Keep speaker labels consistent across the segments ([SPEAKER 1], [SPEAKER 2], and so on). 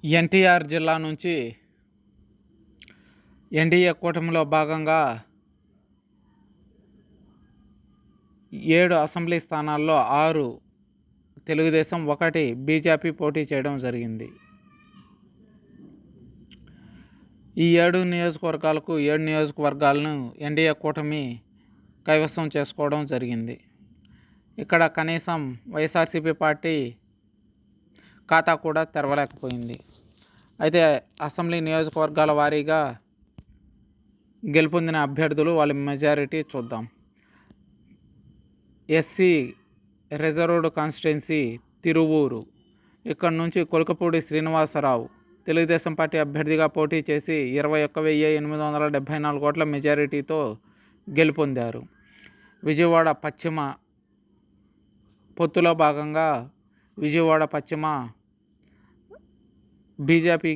[SPEAKER 1] ఎన్టీఆర్ జిల్లా నుంచి ఎన్డీఏ కూటమిలో భాగంగా 7 అసెంబ్లీ స్థానాల్లో 6 తెలుగుదేశం, 1 బీజేపీ పోటీ చేయడం జరిగింది. ఈ 7 నియోజకవర్గాలకు 7 నియోజకవర్గాలను ఎన్డీఏ కూటమి కైవసం చేసుకోవడం జరిగింది. ఇక్కడ కనీసం వైఎస్ఆర్సీపీ పార్టీ ఖాతా కూడా తెరవలేకపోయింది. అయితే అసెంబ్లీ నియోజకవర్గాల వారీగా గెలుపొందిన అభ్యర్థులు వాళ్ళ మెజారిటీ చూద్దాం. ఎస్సీ రిజర్వ్డ్ కాన్స్టిట్యున్సీ తిరువూరు, ఇక్కడ నుంచి కొలకపూడి శ్రీనివాసరావు తెలుగుదేశం పార్టీ అభ్యర్థిగా పోటీ చేసి 21,874 ఓట్ల మెజారిటీతో గెలుపొందారు. విజయవాడ పశ్చిమ పొత్తులో విజయవాడ పశ్చిమ బీజేపీ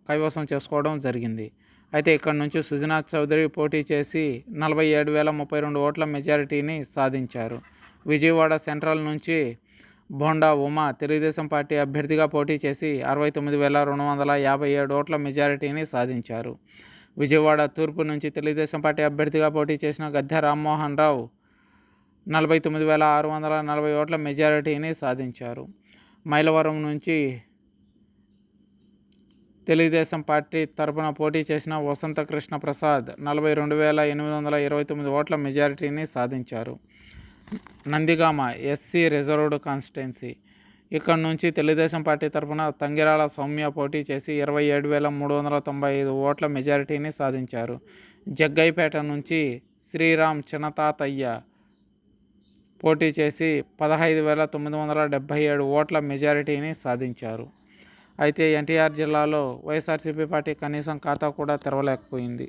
[SPEAKER 1] కైవసం చేసుకోవడం జరిగింది. అయితే ఇక్కడ నుంచి సుజనాథ్ చౌదరి పోటీ చేసి 47,032 ఓట్ల మెజారిటీని సాధించారు. విజయవాడ సెంట్రల్ నుంచి బోండా ఉమా తెలుగుదేశం పార్టీ అభ్యర్థిగా పోటీ చేసి 69,257 ఓట్ల మెజారిటీని సాధించారు. విజయవాడ తూర్పు నుంచి తెలుగుదేశం పార్టీ అభ్యర్థిగా పోటీ చేసిన గద్దె రామ్మోహన్ రావు 49,640 ఓట్ల మెజారిటీని సాధించారు. మైలవరం నుంచి తెలుగుదేశం పార్టీ తరపున పోటీ చేసిన వసంత కృష్ణ ప్రసాద్ 42,829 ఓట్ల మెజారిటీని సాధించారు. నందిగామ ఎస్సీ రిజర్వ్డ్ కాన్స్టిట్యున్సీ, ఇక్కడ నుంచి తెలుగుదేశం పార్టీ తరపున తంగిరాల సౌమ్య పోటీ చేసి 27,395 ఓట్ల మెజారిటీని సాధించారు. జగ్గైపేట నుంచి శ్రీరామ్ చిన్నతాతయ్య పోటీ చేసి 15,977 ఓట్ల మెజారిటీని సాధించారు. అయితే ఎన్టీఆర్ జిల్లాలో వైఎస్ఆర్సీపీ పార్టీ కనీసం ఖాతా కూడా తెరవలేకపోయింది.